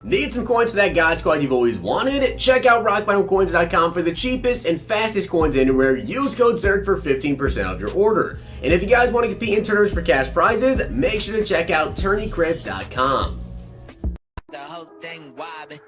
Need some coins for that God Squad you've always wanted? Check out rockbottomcoins.com for the cheapest and fastest coins anywhere. Use code ZIRK for 15% off your order. And if you guys want to compete in tournaments for cash prizes, make sure to check out tourneycrypt.com. The whole thing wobbin'.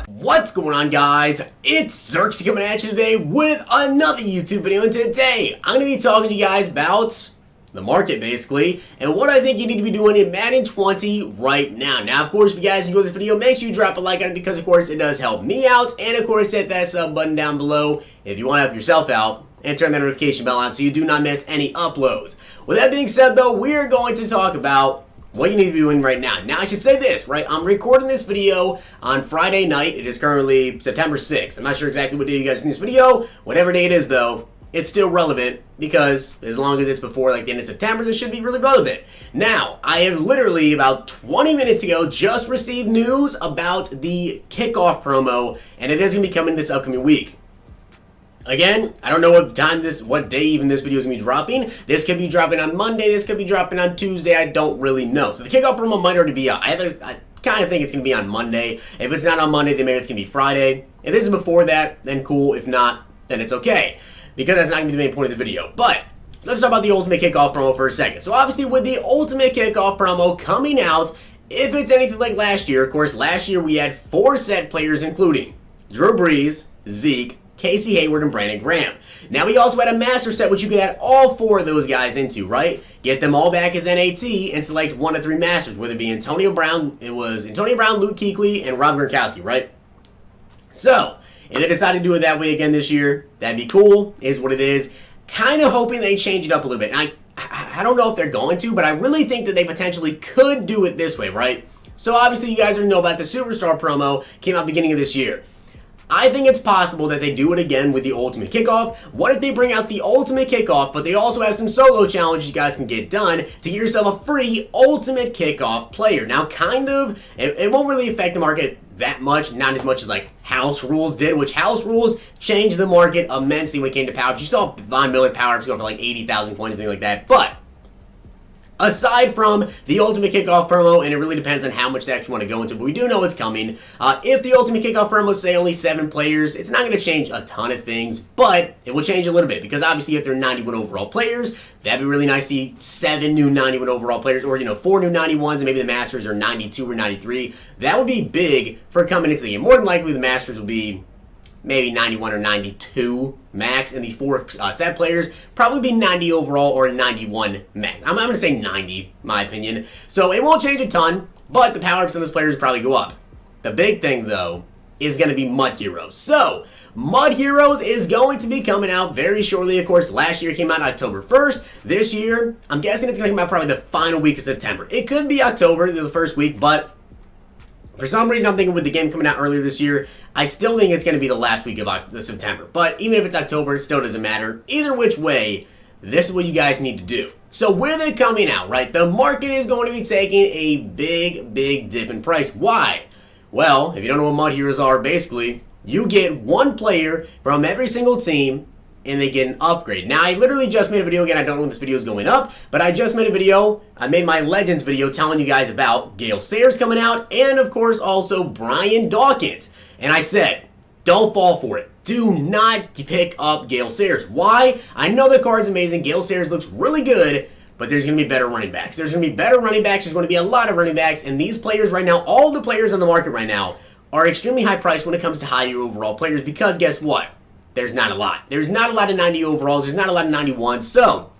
What's going on, guys? It's Zirksee coming at you today with another YouTube video, and today I'm going to be talking to you guys about the market, basically, and what I think you need to be doing in Madden 20 right now. Now, of course, if you guys enjoyed this video, make sure you drop a like on it because, of course, it does help me out, and, of course, hit that sub button down below if you want to help yourself out, and turn that notification bell on so you do not miss any uploads. With that being said, though, we're going to talk about what you need to be doing right now. Now, I should say this, right? I'm recording this video on Friday night. It is currently September 6th. I'm not sure exactly what day you guys see this video. Whatever day it is, though, it's still relevant because as long as it's before like the end of September, this should be really relevant. Now, I have literally about 20 minutes ago just received news about the kickoff promo, and it is going to be coming this upcoming week. Again, I don't know what day even this video is going to be dropping. This could be dropping on Monday. This could be dropping on Tuesday. I don't really know. So the kickoff promo might already be out. I kind of think it's going to be on Monday. If it's not on Monday, then maybe it's going to be Friday. If this is before that, then cool. If not, then it's okay, because that's not going to be the main point of the video. But let's talk about the Ultimate Kickoff promo for a second. So obviously with the Ultimate Kickoff promo coming out, if it's anything like last year, of course, last year we had 4 set players, including Drew Brees, Zeke, Casey Hayward, and Brandon Graham. Now, we also had a master set, which you could add all 4 of those guys into, right? Get them all back as NAT and select 1 of 3 masters, whether it be Antonio Brown, Luke Kuechly, and Rob Gronkowski, right? So, if they decide to do it that way again this year, that'd be cool, is what it is. Kind of hoping they change it up a little bit. And I don't know if they're going to, but I really think that they potentially could do it this way, right? So, obviously, you guys already know about the Superstar promo, came out beginning of this year. I think it's possible that they do it again with the Ultimate Kickoff. What if they bring out the Ultimate Kickoff, but they also have some solo challenges you guys can get done to get yourself a free Ultimate Kickoff player? Now, kind of, it won't really affect the market that much, not as much as like House Rules did, which House Rules changed the market immensely when it came to power-ups. You saw Von Miller power-ups going for like 80,000 points and things like that, but aside from the Ultimate Kickoff promo, and it really depends on how much they actually want to go into, but we do know it's coming. If the Ultimate Kickoff promo say only 7 players, it's not going to change a ton of things, but it will change a little bit, because obviously if they're 91 overall players, that'd be really nice to see 7 new 91 overall players, or 4 new 91s, and maybe the Masters are 92 or 93. That would be big for coming into the game. More than likely, the Masters will be maybe 91 or 92 max, and these 4 set players probably be 90 overall or 91 max. I'm going to say 90, my opinion. So it won't change a ton, but the power-ups on those players will probably go up. The big thing, though, is going to be Mud Heroes. So Mud Heroes is going to be coming out very shortly. Of course, last year it came out October 1st. This year, I'm guessing it's going to come out probably the final week of September. It could be October, the first week, but for some reason, I'm thinking with the game coming out earlier this year, I still think it's going to be the last week of September. But even if it's October, it still doesn't matter. Either which way, this is what you guys need to do. So where they're coming out, right? The market is going to be taking a big, big dip in price. Why? Well, if you don't know what Mud Heroes are, basically, you get 1 player from every single team, and they get an upgrade. Now, I literally just made a video, again, I don't know when this video is going up, but I just made a video, I made my Legends video telling you guys about Gale Sayers coming out, and of course, also Brian Dawkins. And I said, don't fall for it. Do not pick up Gale Sayers. Why? I know the card's amazing, Gale Sayers looks really good, but there's going to be better running backs. There's going to be better running backs, there's going to be a lot of running backs, and these players right now, all the players on the market right now, are extremely high priced when it comes to higher overall players, because guess what? There's not a lot. There's not a lot of 90 overalls. There's not a lot of 91s. So,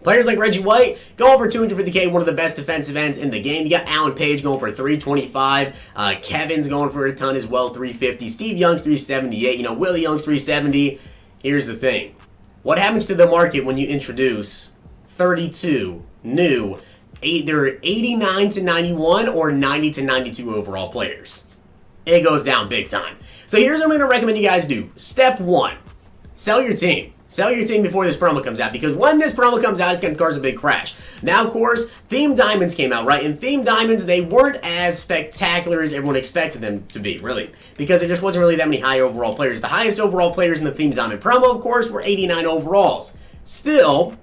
players like Reggie White going for 250K, one of the best defensive ends in the game. You got Alan Page going for 325. Kevin's going for a ton as well, 350. Steve Young's 378. Willie Young's 370. Here's the thing. What happens to the market when you introduce 32 new, either 89 to 91 or 90 to 92 overall players? It goes down big time. So here's what I'm going to recommend you guys do. Step 1, sell your team. Sell your team before this promo comes out, because when this promo comes out, it's going to cause a big crash. Now, of course, Theme Diamonds came out, right? And Theme Diamonds, they weren't as spectacular as everyone expected them to be, really, because there just wasn't really that many high overall players. The highest overall players in the Theme Diamond promo, of course, were 89 overalls. Still,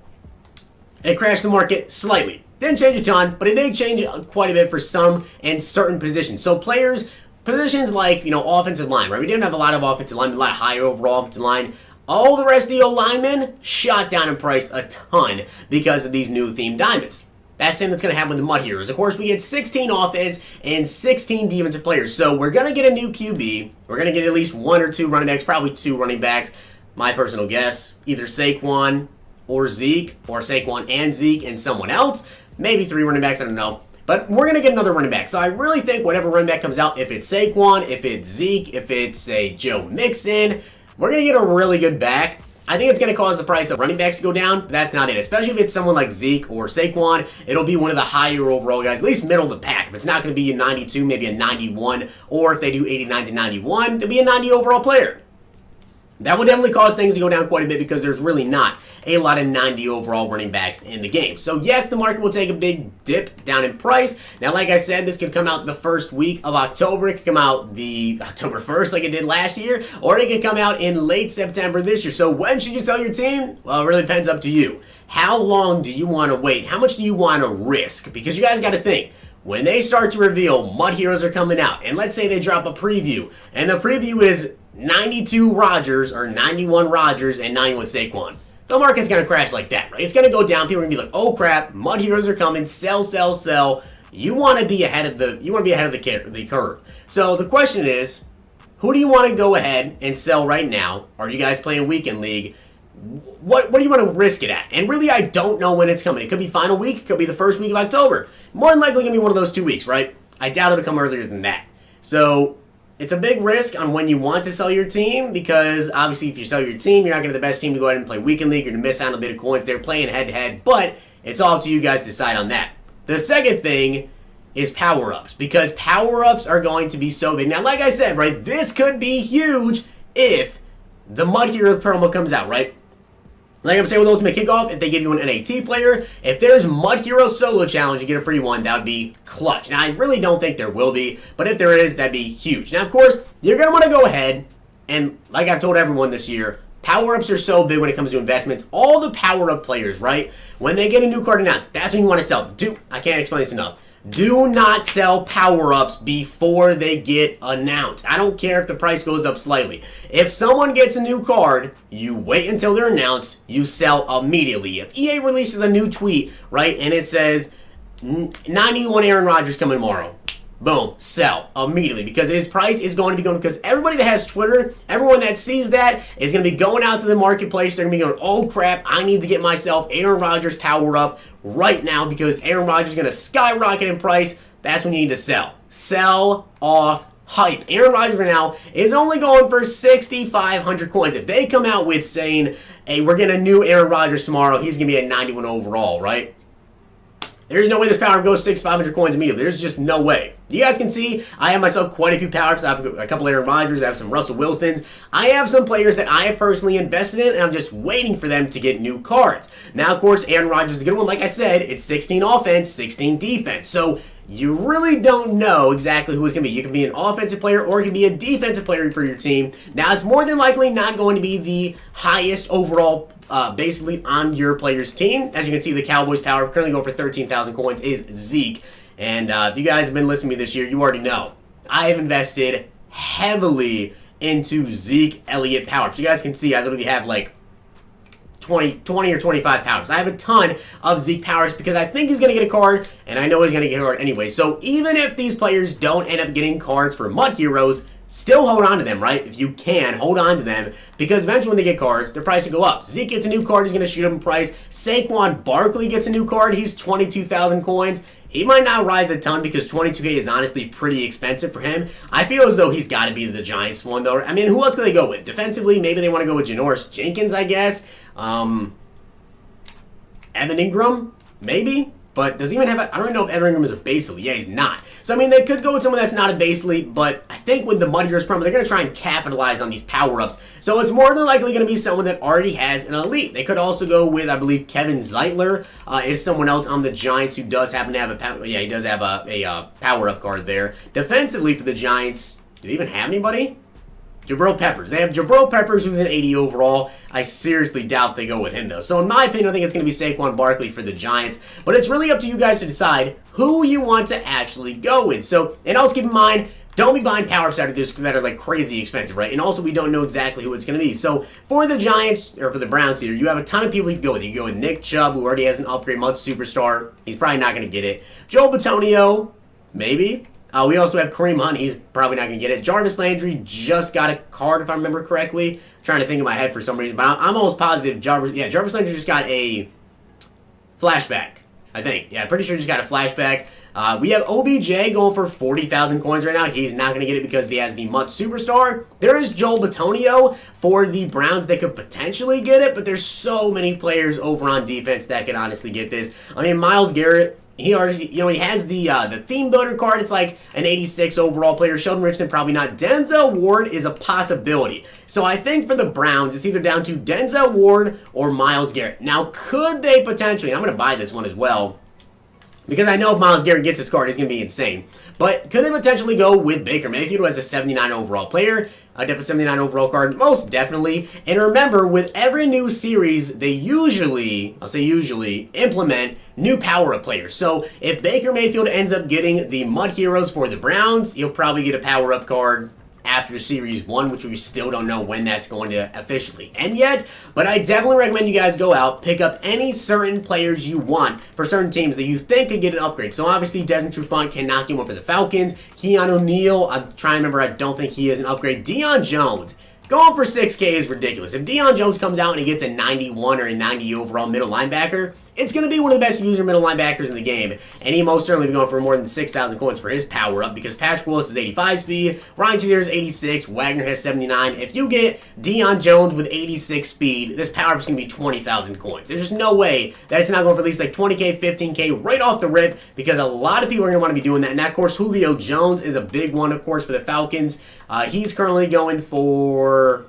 It crashed the market slightly. Didn't change a ton, but it did change quite a bit for some and certain positions. So positions like, offensive line, right? We didn't have a lot of offensive line, a lot of higher overall offensive line. All the rest of the O-linemen shot down in price a ton because of these new themed diamonds. That's something that's going to happen with the Mud Heroes. Of course, we get 16 offense and 16 defensive players. So we're going to get a new QB. We're going to get at least 1 or 2 running backs, probably 2 running backs. My personal guess, either Saquon or Zeke, or Saquon and Zeke and someone else. Maybe 3 running backs, I don't know. But we're going to get another running back. So I really think whatever running back comes out, if it's Saquon, if it's Zeke, if it's a Joe Mixon, we're going to get a really good back. I think it's going to cause the price of running backs to go down, but that's not it. Especially if it's someone like Zeke or Saquon, it'll be one of the higher overall guys, at least middle of the pack. If it's not going to be a 92, maybe a 91, or if they do 89 to 91, it'll be a 90 overall player. That will definitely cause things to go down quite a bit because there's really not a lot of 90 overall running backs in the game. So yes, the market will take a big dip down in price. Now, like I said, this could come out the first week of October. It could come out the October 1st like it did last year, or it could come out in late September this year. So when should you sell your team? Well, it really depends up to you. How long do you want to wait? How much do you want to risk? Because you guys got to think. When they start to reveal Mud Heroes are coming out, and let's say they drop a preview, and the preview is 92 Rodgers or 91 Rodgers and 91 Saquon. The market's going to crash like that, right? It's going to go down. People are going to be like, "Oh crap, Mud Heroes are coming. Sell, sell, sell." You want to be ahead of the curve. So the question is, who do you want to go ahead and sell right now? Are you guys playing weekend league? What do you want to risk it at? And really, I don't know when it's coming. It could be final week. It could be the first week of October. More than likely going to be one of those 2 weeks, right? I doubt it'll come earlier than that. So it's a big risk on when you want to sell your team because obviously if you sell your team, you're not going to be the best team to go ahead and play weekend league. You're going to miss out on a bit of coins. They're playing head-to-head, but it's all up to you guys to decide on that. The second thing is power-ups because power-ups are going to be so big. Now, like I said, right, this could be huge if the Mud Hero promo comes out, right? Like I'm saying with Ultimate Kickoff, if they give you an NAT player, if there's Mud Hero Solo Challenge, you get a free one, that would be clutch. Now, I really don't think there will be, but if there is, that'd be huge. Now, of course, you're going to want to go ahead, and like I've told everyone this year, power-ups are so big when it comes to investments. All the power-up players, right, when they get a new card announced, that's when you want to sell. I can't explain this enough. Do not sell power-ups before they get announced. I don't care if the price goes up slightly. If someone gets a new card, you wait until they're announced, you sell immediately. If EA releases a new tweet, right, and it says 91 Aaron Rodgers coming tomorrow, boom, sell immediately because his price is going to be going, because everybody that has Twitter, everyone that sees that is going to be going out to the marketplace. They're going to be going, oh crap, I need to get myself Aaron Rodgers power up right now because Aaron Rodgers is going to skyrocket in price. That's when you need to sell. Sell off hype. Aaron Rodgers right now is only going for 6,500 coins. If they come out with saying, hey, we're getting a new Aaron Rodgers tomorrow, he's going to be at 91 overall, right? There's no way this power goes 6,500 coins immediately. There's just no way. You guys can see I have myself quite a few power-ups. I have a couple Aaron Rodgers. I have some Russell Wilsons. I have some players that I have personally invested in, and I'm just waiting for them to get new cards. Now, of course, Aaron Rodgers is a good one. Like I said, it's 16 offense, 16 defense. So you really don't know exactly who it's going to be. You can be an offensive player or you can be a defensive player for your team. Now, it's more than likely not going to be the highest overall basically on your player's team. As you can see, the Cowboys power currently going for 13,000 coins is Zeke. And if you guys have been listening to me this year, you already know I have invested heavily into Zeke Elliott power. So you guys can see I literally have like 20 or 25 powers. I have a ton of Zeke powers because I think he's going to get a card, and I know he's going to get a card anyway. So even if these players don't end up getting cards for Mud Heroes, still hold on to them, right? If you can, hold on to them, because eventually when they get cards, their price will go up. Zeke gets a new card, he's going to shoot up in price. Saquon Barkley gets a new card, he's 22,000 coins. He might not rise a ton because 22K is honestly pretty expensive for him. I feel as though he's got to be the Giants one, though. I mean, who else can they go with? Defensively, maybe they want to go with Janoris Jenkins, I guess. Evan Ingram, maybe. But does he even have I don't even know if Evan Ingram is a base elite. Yeah, he's not. So, I mean, they could go with someone that's not a base elite, but I think with the Mud Heroes promo, they're going to try and capitalize on these power-ups. So, it's more than likely going to be someone that already has an elite. They could also go with, I believe, Kevin Zeitler is someone else on the Giants who does happen to have he does have a power-up card there. Defensively for the Giants, do they even have anybody? Jabril Peppers. They have Jabril Peppers, who's an 80 overall. I seriously doubt they go with him, though. So, in my opinion, I think it's going to be Saquon Barkley for the Giants. But it's really up to you guys to decide who you want to actually go with. So, and also keep in mind, don't be buying power-ups out of this that are like crazy expensive, right? And also, we don't know exactly who it's going to be. So, for the Giants, or for the Browns here, you have a ton of people you can go with. You can go with Nick Chubb, who already has an upgrade month superstar. He's probably not going to get it. Joel Bitonio, maybe. We also have Kareem Hunt. He's probably not going to get it. Jarvis Landry just got a card, if I remember correctly. I'm trying to think in my head for some reason, but I'm almost positive Jarvis Landry just got a flashback, I think. Yeah, pretty sure he just got a flashback. We have OBJ going for 40,000 coins right now. He's not going to get it because he has the MUT Superstar. There is Joel Bitonio for the Browns that could potentially get it, but there's so many players over on defense that could honestly get this. I mean, Myles Garrett, he already, he has the theme builder card. It's like an 86 overall player. Sheldon Richardson, probably not. Denzel Ward is a possibility. So I think for the Browns, it's either down to Denzel Ward or Myles Garrett. Now, could they potentially, I'm going to buy this one as well, because I know if Myles Garrett gets his card, he's going to be insane. But could they potentially go with Baker Mayfield, who has a 79 overall player? Definitely 79 overall card, most definitely. And remember, with every new series, they usually, I'll say usually, implement new power-up players. So if Baker Mayfield ends up getting the MUT Heroes for the Browns, he'll probably get a power-up card after Series 1, which we still don't know when that's going to officially end yet. But I definitely recommend you guys go out, pick up any certain players you want for certain teams that you think could get an upgrade. So obviously, Desmond Trufant cannot get one for the Falcons. Keon O'Neal, I'm trying to remember, I don't think he is an upgrade. Deion Jones, going for 6K is ridiculous. If Deion Jones comes out and he gets a 91 or a 90 overall middle linebacker, it's going to be one of the best user middle linebackers in the game. And he most certainly be going for more than 6,000 coins for his power up, because Patrick Willis is 85 speed, Ryan Shazier is 86, Wagner has 79. If you get Deion Jones with 86 speed, this power up is going to be 20,000 coins. There's just no way that it's not going for at least like 20K, 15K right off the rip, because a lot of people are going to want to be doing that. And of course, Julio Jones is a big one, of course, for the Falcons. He's currently going for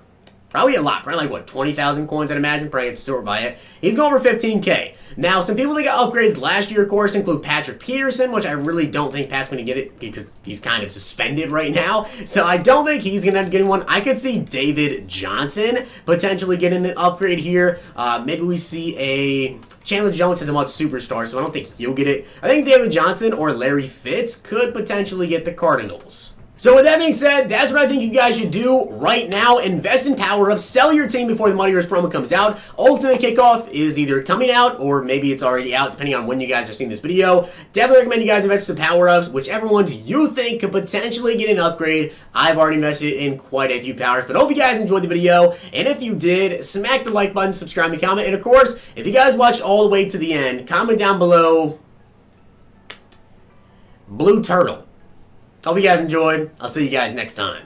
probably a lot. Probably like, what, 20,000 coins, I'd imagine. Probably get sort by it. He's going for 15K. Now, some people that got upgrades last year, of course, include Patrick Peterson, which I really don't think Pat's going to get it because he's kind of suspended right now. So I don't think he's going to end up getting one. I could see David Johnson potentially getting an upgrade here. Maybe we see a Chandler Jones has a MUT Superstar, so I don't think he'll get it. I think David Johnson or Larry Fitz could potentially get the Cardinals. So with that being said, that's what I think you guys should do right now. Invest in power-ups. Sell your team before the Money Heroes promo comes out. Ultimate Kickoff is either coming out or maybe it's already out, depending on when you guys are seeing this video. Definitely recommend you guys invest in power-ups, whichever ones you think could potentially get an upgrade. I've already invested in quite a few power-ups, but I hope you guys enjoyed the video. And if you did, smack the like button, subscribe, and comment. And of course, if you guys watched all the way to the end, comment down below Blue Turtle. Hope you guys enjoyed. I'll see you guys next time.